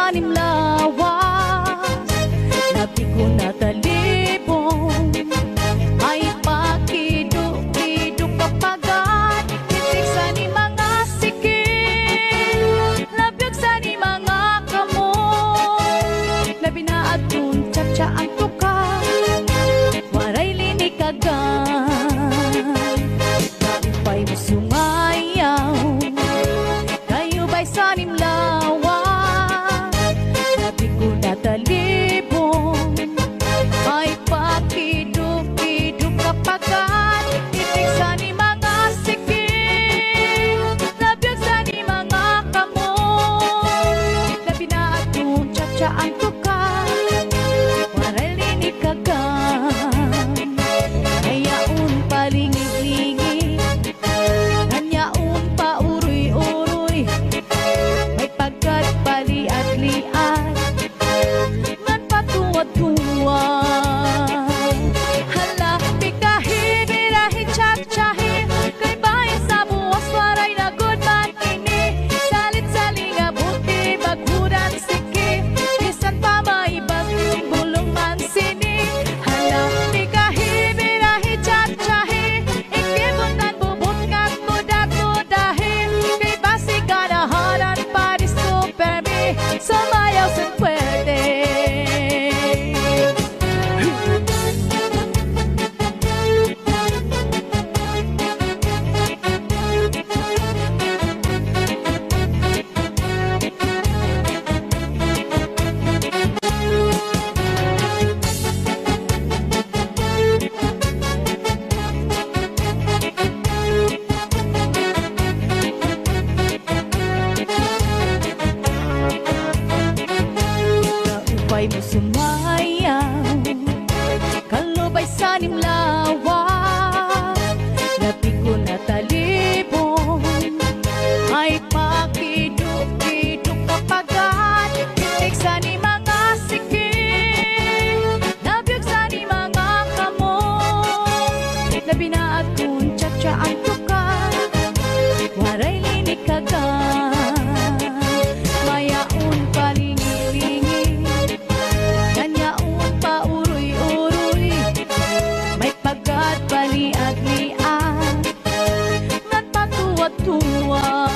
sanim lawas, labi ko na talibong, ay pakiduk-iduk kapagat, titik sa ni mga sikil, labyag sa ni mga kamong, labi na atun tsa-tsa ang tuka, waray linikagan, pa'y musumayaw, kayo ba'y sanim lawas, labi ko na talibong, ay pakiduk-iduk kapagat, titik sa ni mga sikil, labyag sa ni mga kamong, labi na atong tsa-tsa ang tuka, waray linikagan, hayaon palingig-lingig, hanyaon pa uroy-uroy, may pagkat paliat-liat, man patuwad-tuwad. Hala, pikahi-birahi, tsak-tsahi, kay bayan sa buwas, waray na good man ini, salit-saling abuti, baghuran siki, bisan pa maibas, bulong man sini. Hala, pikahi-birahi, tsak-tsahi, ikibutan bubut kat kuda-kudahi, kay basi kanahanan pa discopermi, sumayaw sa puwede. Kaupay mo sumayaw, kalubay sanim lawas, labi ko na talibong, ay pakiduk-iduk kapagat, titik sa ni mga sikil, labyag sa ni mga kamong, labi na atun tsa-tsa ang tuka, waray linikagan, mayaon palingig-lingig, kanyaon pa uroy-uroy, may pagkat paliat-liat, ngan patuwad-tuwad.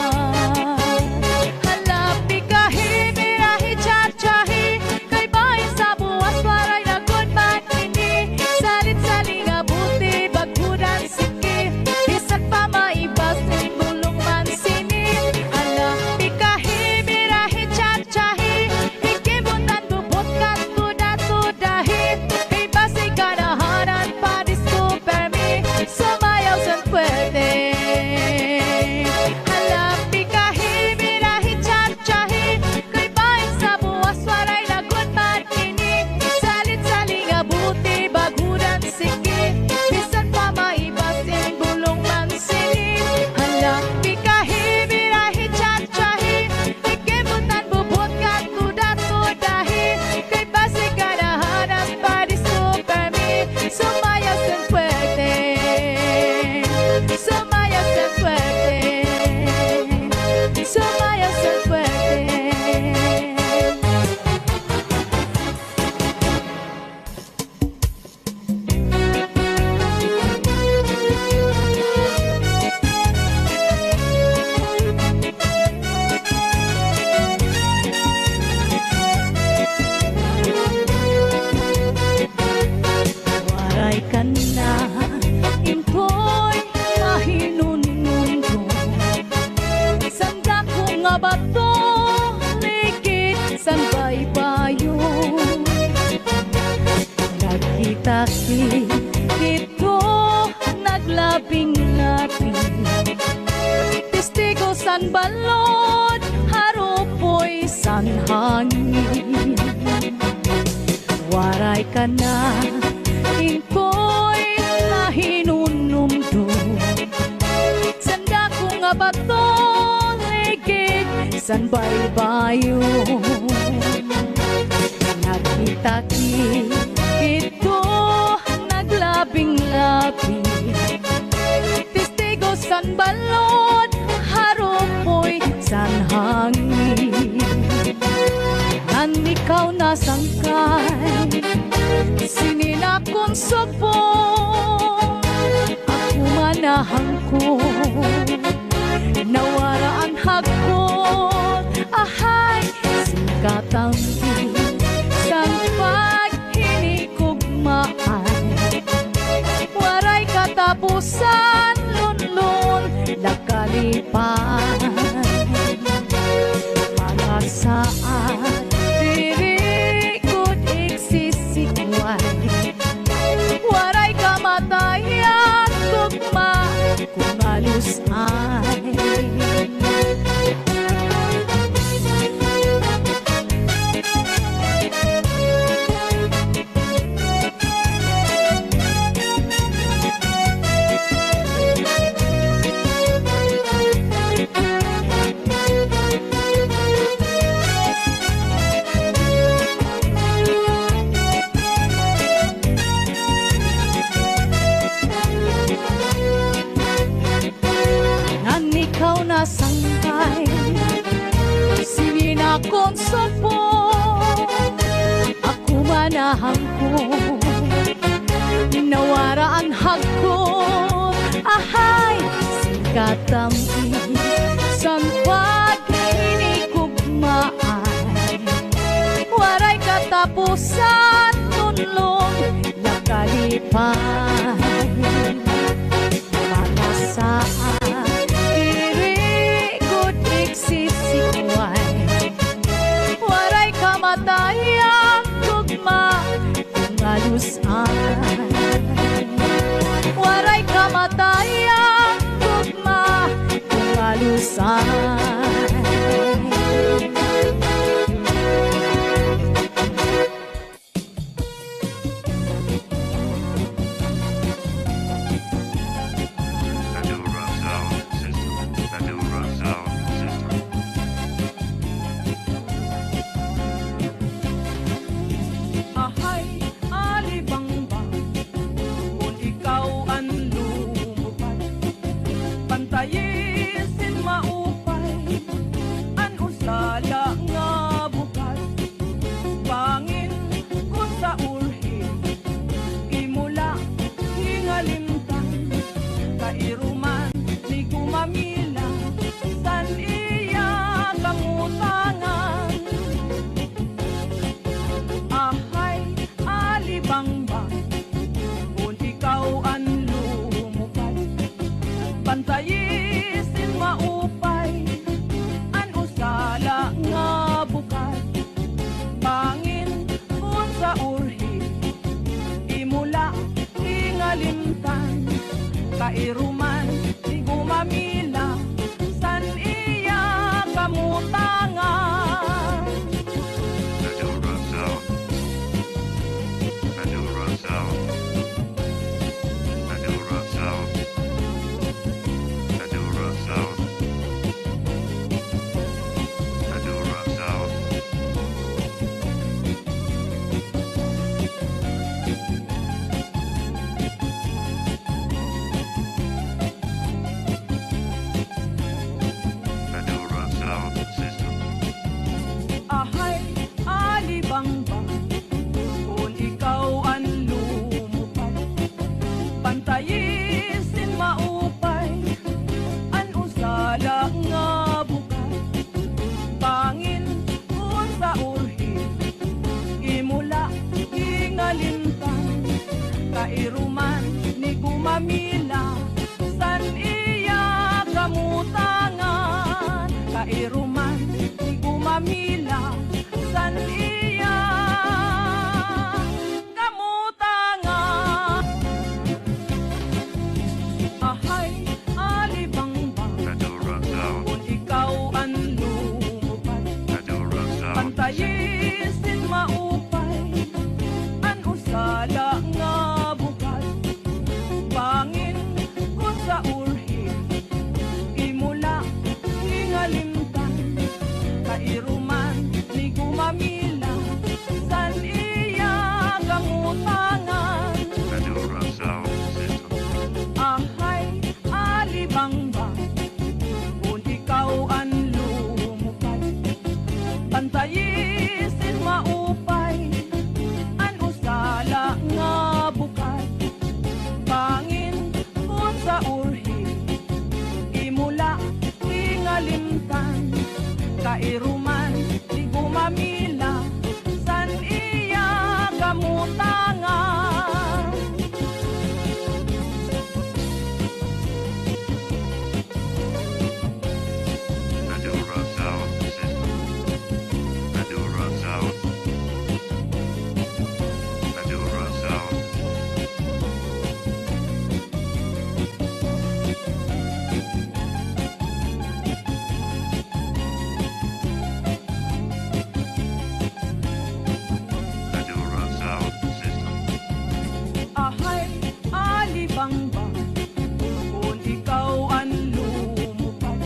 Hala, pikahi-birahi, tsak-tsahi, kay bayan sa buwas, waray na good man ini, salit-saling abuti, baghuran siki, bisan pa maibas, bulong man sini. Hala, pikahi-birahi, tsak-tsahi, ikibutan bubut kat kuda-kudahi, kay basi kanahanan pa discopermi, sumayaw sa puwede. Hala, pikahi-birahi, tsak-tsahi, kay bayan sa buwas, waray na good man ini, salit-saling abuti, baghuran siki, bisan pa maibas, bulong man sini. Hala, pikahi-birahi, tsak-tsahi, ikibutan bubut kat kuda-kudahi, kay basi kanahanan pa discopermi, sumayaw sa puwede, sumayaw sa puwede, sumayaw sa puwede. Waray ka na, impoy, mahinunundo, sanda ko nga bato, likit, san baybayo, nagkita-ki, dito, naglabing-labing, testigo san balod, harupoy san hangin. Waray ka na, ingkoy mahinunumdo, sanda ko nga bato, ligid, san baybayo, nagkita-ki, dito, naglabing-labing, testigo san balod, harupoy san hangin. ikaw nasangkay, sininakon subong, ako manahang ko, nawaraan hagkon, ahay, singkatampi, sang paghinikugmaan, waray katapusan, lunlun, nakalipan. Mga saat, diri ko't iksisikway, waray kamatayan, tugma, kung alusay. Nasangkay, sininakon subong, ako manahang ko, nawaraan hagkon, ahay, singkatampi, san paghinikugmaan, waray katapusan, tunlong, nakalipan. Mga saat, waray kamatayang tugma, kung alusan. Waray kamatayang tugma, kung alusan. Pantayisin maupay, an usala nga bukas, bangin kung sa urhi, imula hingalimtan, kairuman ni kumamila, san iya kamutangan. Ahay, alibangbang, kung ikaw an lumupad, pantayisin maupay, an usala nga bukas, bangin kung sa urhi, imula hingalimtan, kairuman di gumamila, san iya kamutangan. Kung ikaw ang lumupad, pantayisin maupay, an usala nga bukas, bangin kung sa urhi, imula hingalimtan, kairuman ni gumamila, san iya kamutangan, kairuman ni gumamila, san iya kamutangan. Ahay, alibangbang, kung ikaw ang lumupad, pantayisin maupay, an usala nga bukas, bangin kung sa urhi, imula hingalimtan, kairuman ni gumamila, san iya kamutangan. Ahay, alibangbang, kung ikaw ang lumupad, pantayisin maupay, kairuman di gumamila, san iya kamutangan. Madura Sound System. Madura Sound. Madura Sound. Madura Sound System. Ahay, alibang-bang, kung ikaw ang lumupad,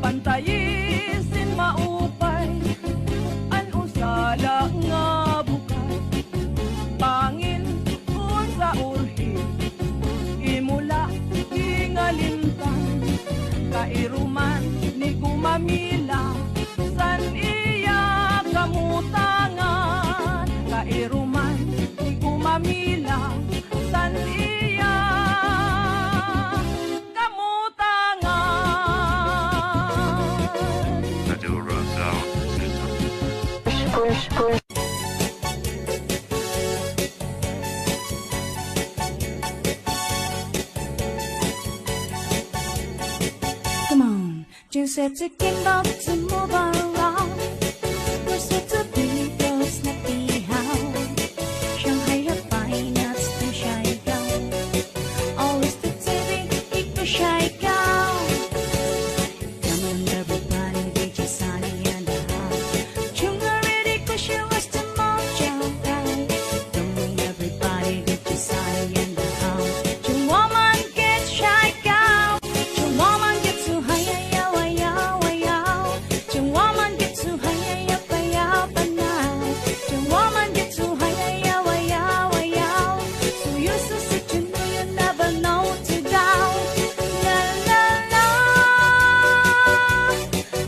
pantayisin maupay, ang usala nga bukas. Pangin kung sa urhi, imula ingalintan, kairuman ni gumamila, san iya kamutangan. Kairuman ni gumamila, san iya kamutangan. Madura Sound System. Come on, just said to get up to move around. We're set to be those snappy how. Shanghai have fine nuts to shy go. Always the TV, eat the shy go. Come on, everybody, DJ Sunny and the house. Chung already cause you was the mojo guy. Come on, everybody, DJ Sunny and the house. Chung woman get shy go. Chung woman get too high, Chung woman get too high, Chung woman get too high, so used to sit, you know you never know to go. La la la,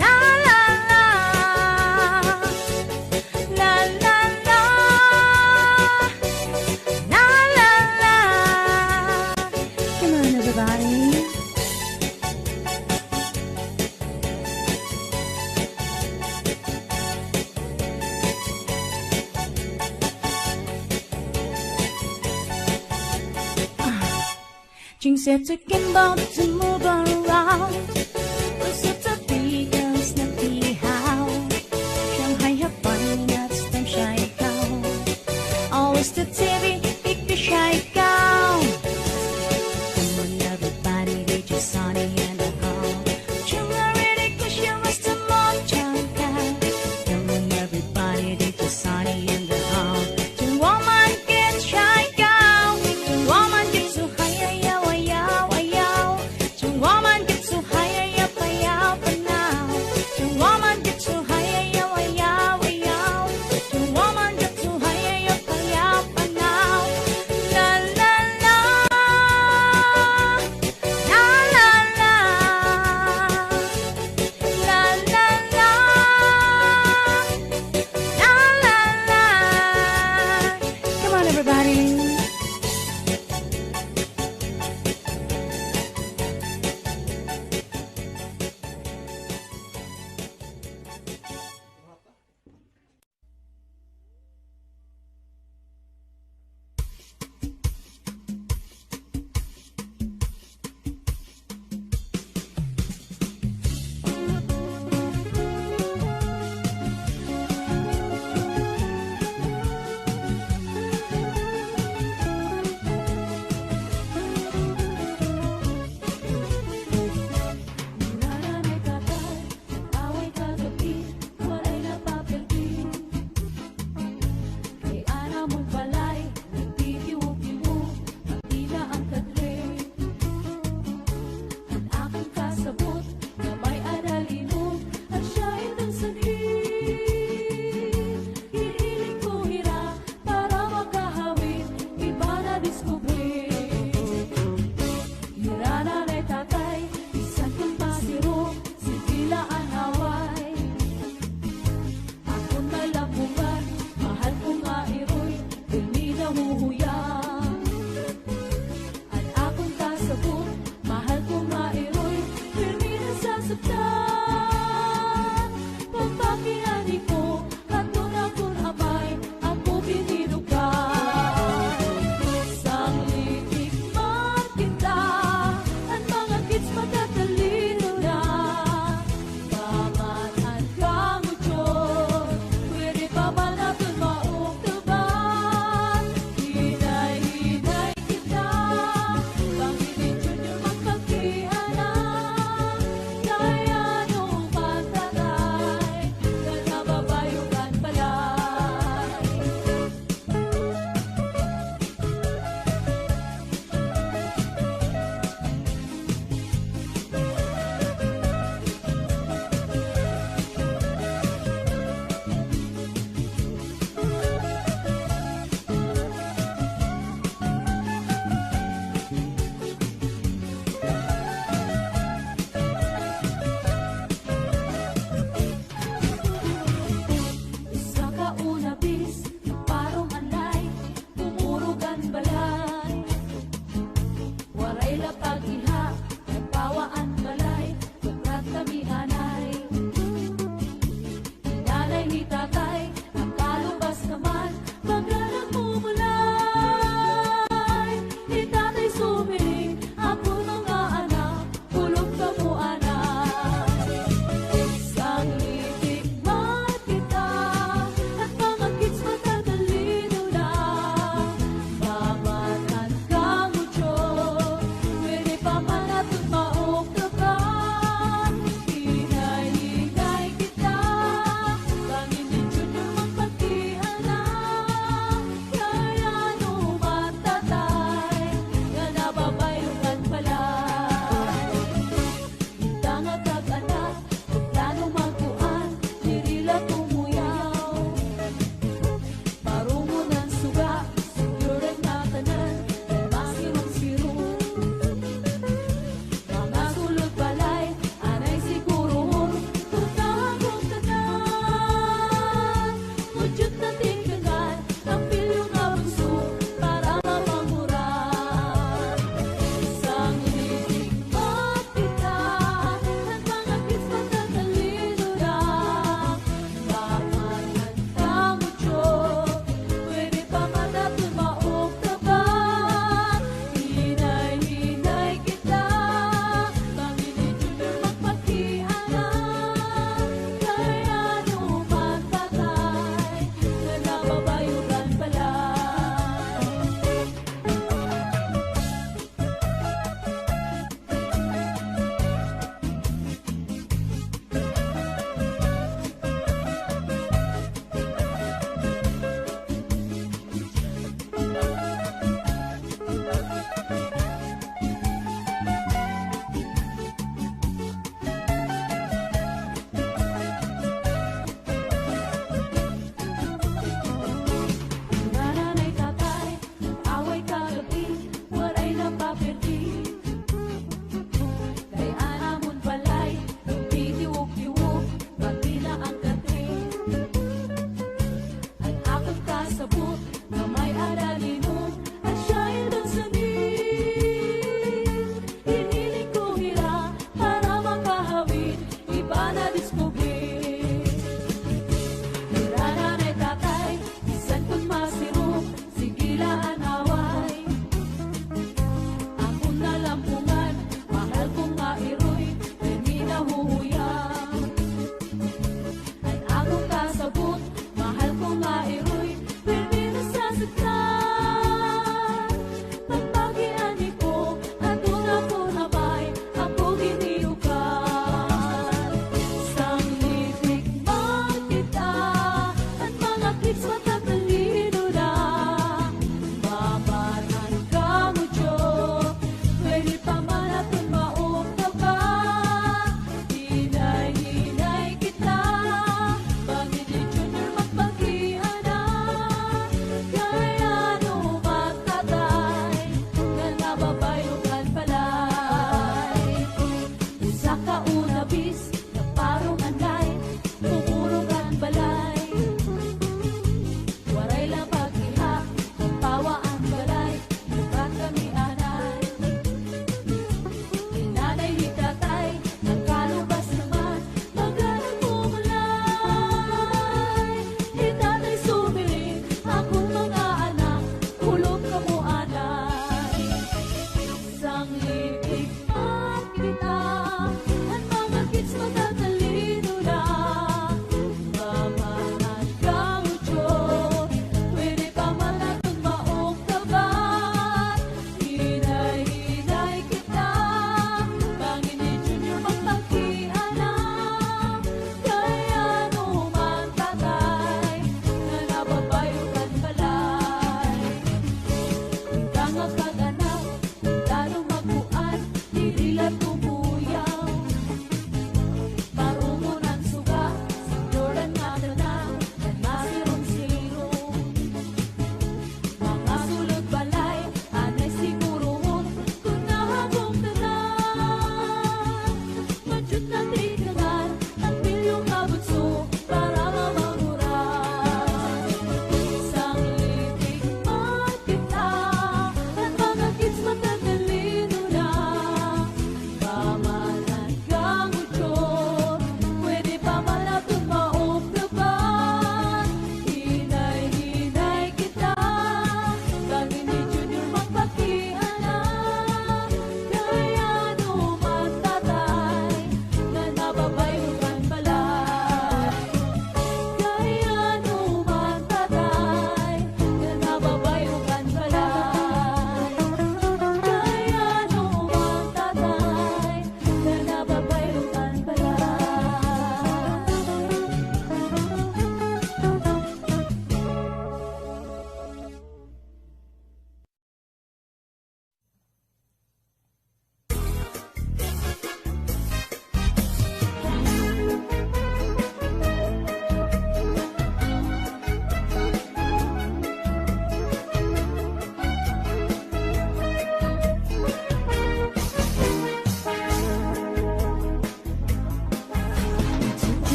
la la la, la la la, la la la. Come on, everybody. Jing said to get about to move around. Was it a big and snappy how? Shanghai have fun, that's them shy cow. Always the TV, big the shy cow. Come on, everybody, they just sunny and the how. Chung already cause you was the mojo guy. Come on, everybody, they just sunny and the how. Chung woman get shy cow. Chung woman get too high, Chung woman get too high,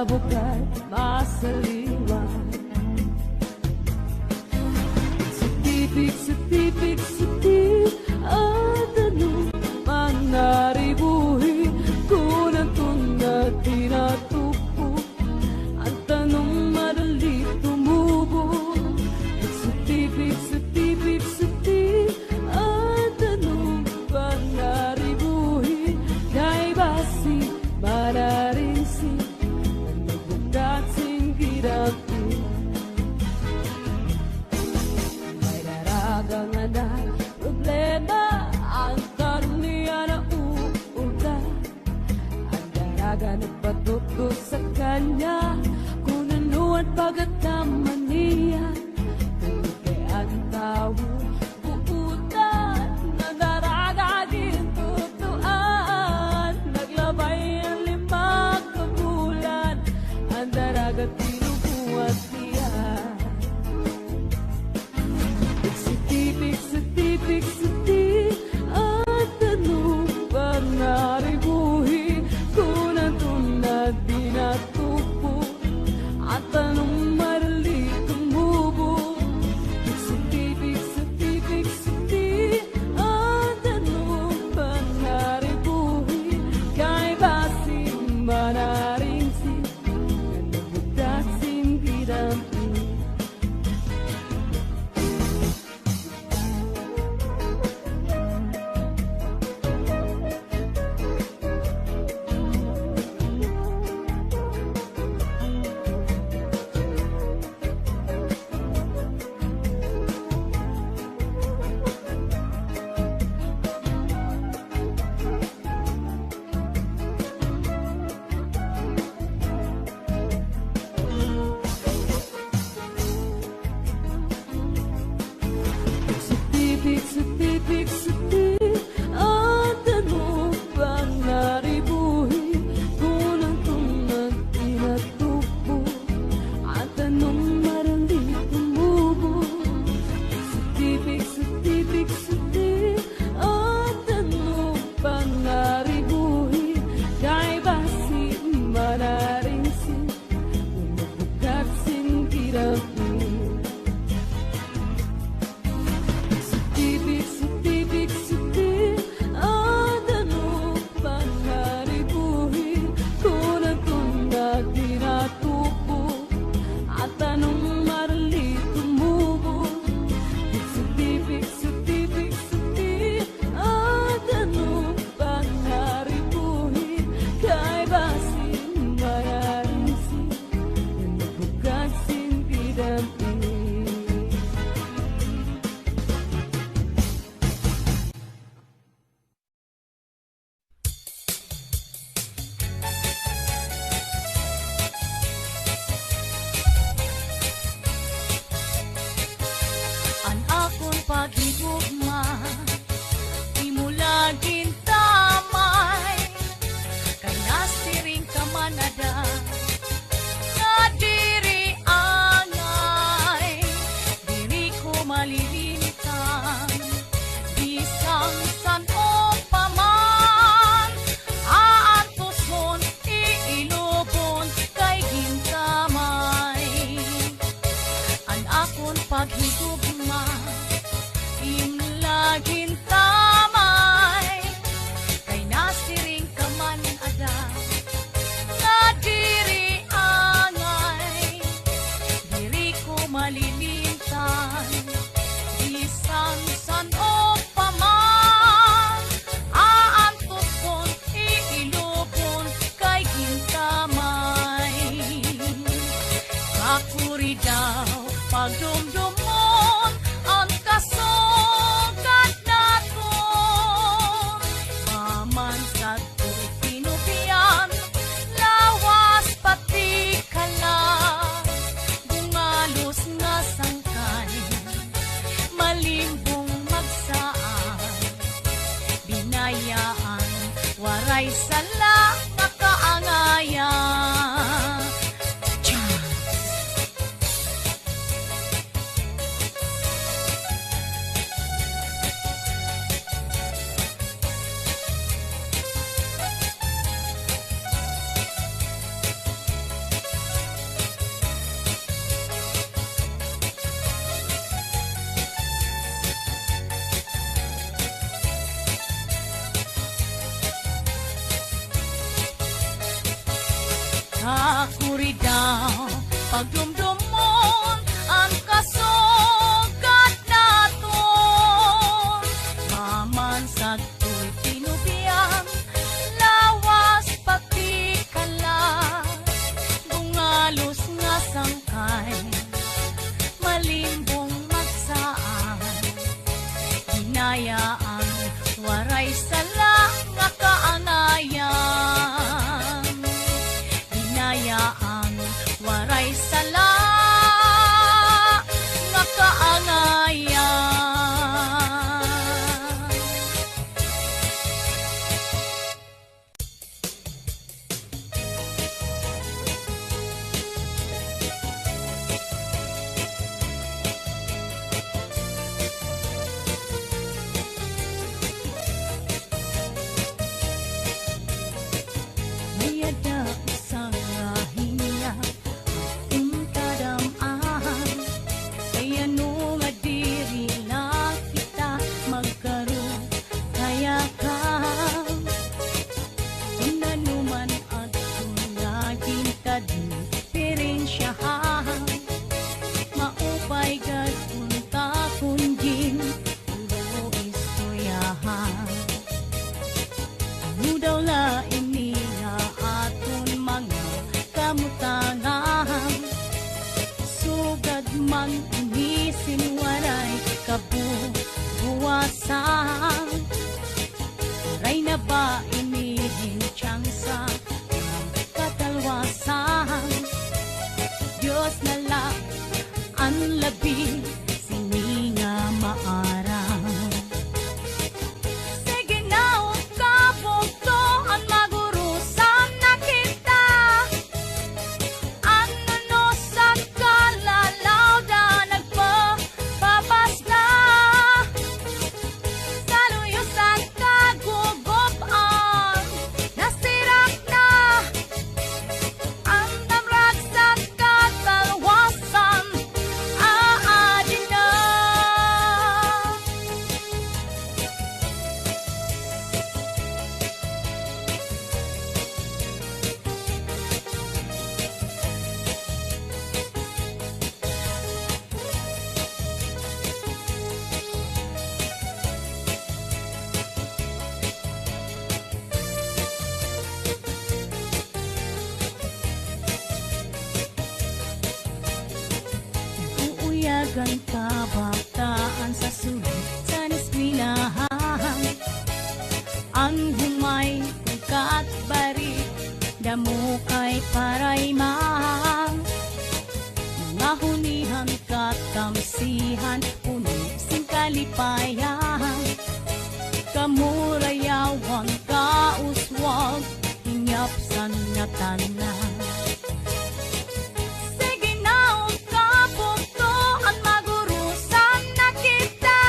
bukal masaliwa. Setipik, setipik, setipik at anong manaribuhi kung ang tunad tinatupo at anong madali tumubo. Setipik, setipik, setipik at anong manaribuhi kay basi manarinsi ang nagbukat singkirapi. May daragang na problema ang karunia na uulta. Ang daraga nagpatuto sa kanya kung ano at pagkataman niya. Kung kay ang tao uutan na daraga din tutuan. Naglabay ang 5 kabulan ang daraga tinubuhat niya. Setipik, setipik, setipik at anong panaribuhi kung ang tunad dinatupo at anong marali tumubo. Setipik, setipik, setipik at anong panaribuhi kay basi manarinsi na nabukat singkirapi. Setipik, setipik, setipik at anong panaribuhi kung ang tunad tinatupo at anong marali tumubo. Setipik, setipik, setipik at anong panaribuhi kay basi manarinsi kung nabukat singkirapi. Setipik, setipik, setipik at anong panaribuhi kung ang tunad tinatupo at anong marali tumubo. Setipik, setipik, setipik at anong panaribuhi kay basi manarinsi na nabukat singkirapi. Ang akong paghigugma di mo laging tamay kay nasiring ka manada nga diri angay diri ko malilintang bisang san o paman aantuson iilubon kay gintamay. Ang akong paghigugma imlaging tamay kay nasiring ka man ada nga diri angay diri ko malilintan isang san o paman aantuson iilubon kay gintamay. Kakuri daw pagdumdumon ang kasugad naton. Paman sa to'y pinubian, lawas pati kala. Bungalos nga sangkay, malimbong magsaan. Binayaan, waray sala nakaangaya. Diri daw pagdumdumon ang kasugat naton. Maman sa tuy tinubiyang lawas pagtikala. Bungalos nga sangkay malimbong magsaan. Hinayaan waray sala nga kaanayan. Hinayaan waray sala nga kaanayan. Mayada isang rahinya untadamahan. Kaya nung adiri lang kita magkaroon kaya ka. Inanuman at tulagin ka din diferensyahan. Maupay gad punta kunjin ulo istoryahan. Ano daw la iniya aton mga kamutangan. Sugad man inisin waray kabubuwasan. Aray na ba inihin tiyangsa ng katalwasan. Diyos na lang ang labi sininga maarang. Sige na ukabog to ang magurusan na kita. Ano no sa kalalaw da nagpapapasda. Sa luyos at kagugupan nasirak na ang damrag sa katalwasan. Aadin na. Uuyagan kabataan sa sulit sa eskwelahan. Ang humay pagkat bari damo kay parayman. Mga hunihan katamsihan puno sing kalipayan. Kamurayawang kauswag hinyapsan nga tanan. Sige na ukabog to ang magurusan na kita.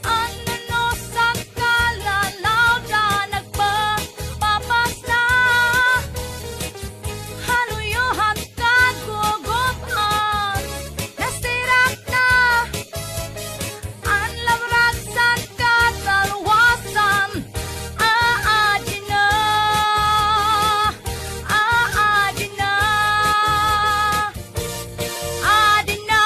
Ano no sa kalalaw da nagpapapasda. Haluyuhan kagugupan nasirak na ang lamrag sa katalwasan. Aadin na. Aadin na. Aadin na.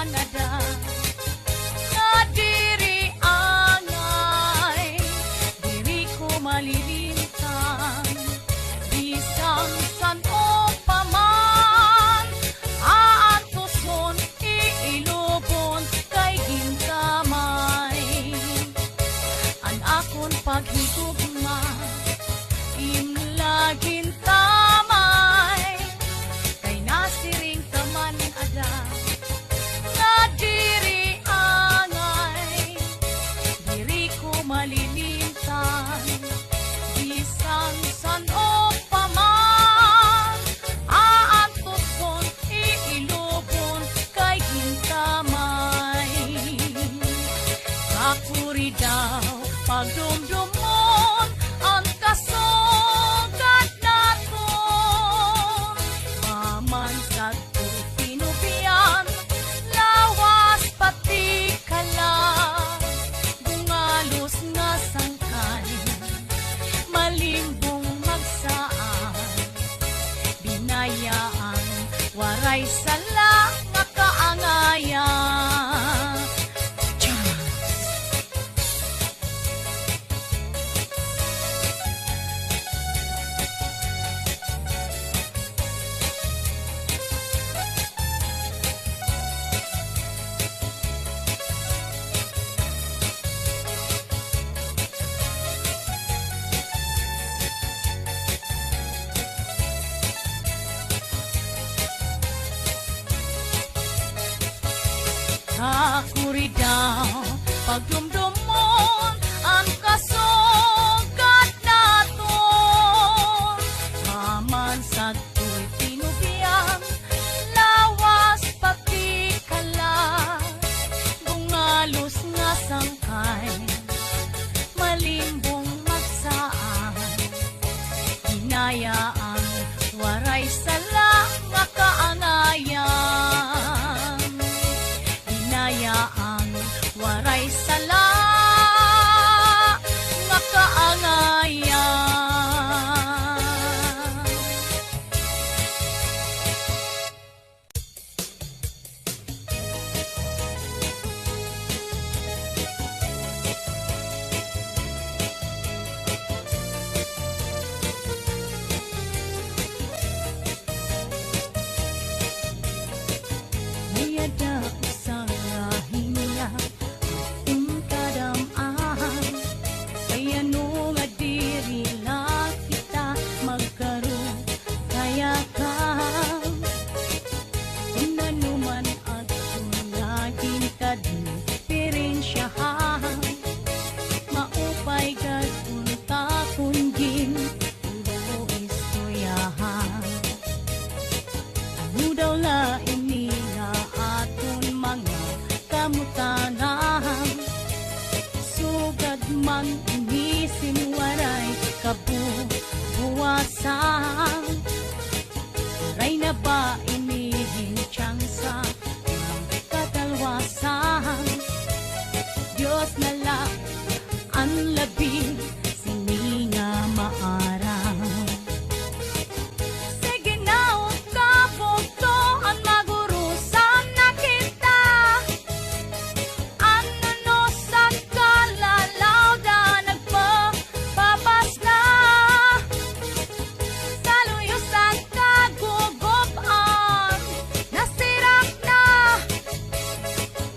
man ada nga diri angay, diri ko malilintang bisang san o paman, aantuson iilubon kay ginkamay. An akon paghigugma imlagin tamay, kay nasiring taman ada nga diri angay, diri ko malilintang bisang san o paman, aantuson iilubon kay gintamay. Kakuri daw pagdumdumon ang kasugad naton, maman sa tinubian lawas pati kala, bungalos nga sangkay malimbong magsaan, binayaan waray sala nga kaangayan. Kakuri daw pagdumdumon ang kasugad naton, maman sa tuy tinubian lawas pati kala, bungalos nga sangkay malimbong magsaan, hinayaan waray sala nga kaangayan, hinayaan waray sala nga kaangayan. Mayada sa rahinya ang kadam-an, kaya no nga diri lang kita magkaroon kaya ka, kung nanuman at kung laging kadipirensyahan, maupay gad kung takunggin ulo istoryahan. Ano daw la ini nga aton mga kamutanan, sugad man inisin waray kabuwasan, waray na ba inihin tiyangsa ng katalwasan, Diyos na lang ang labing sini nga maarang. Sige na o kabugto ang magurusan na kita, ano no sa kalalaw da nagpapabas na, sa luyos ang kagugupan, nasirak na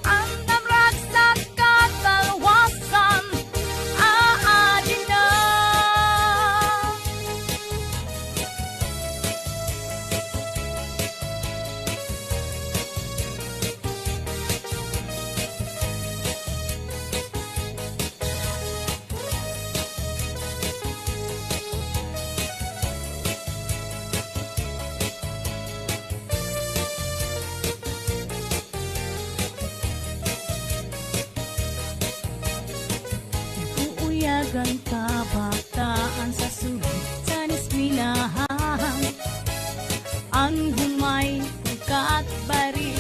ang damrag sa katalwasan, aadin na. Uuyagan kabataan sa sulit sa niskwelahan, ang humay pagkat bari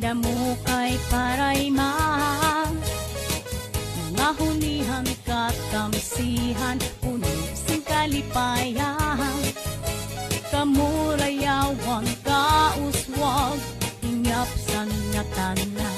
damo kay parayman, mga hulihan katamsihan puno sing kalipayan, kamurayawang kauswag inya kapsan nga tanan.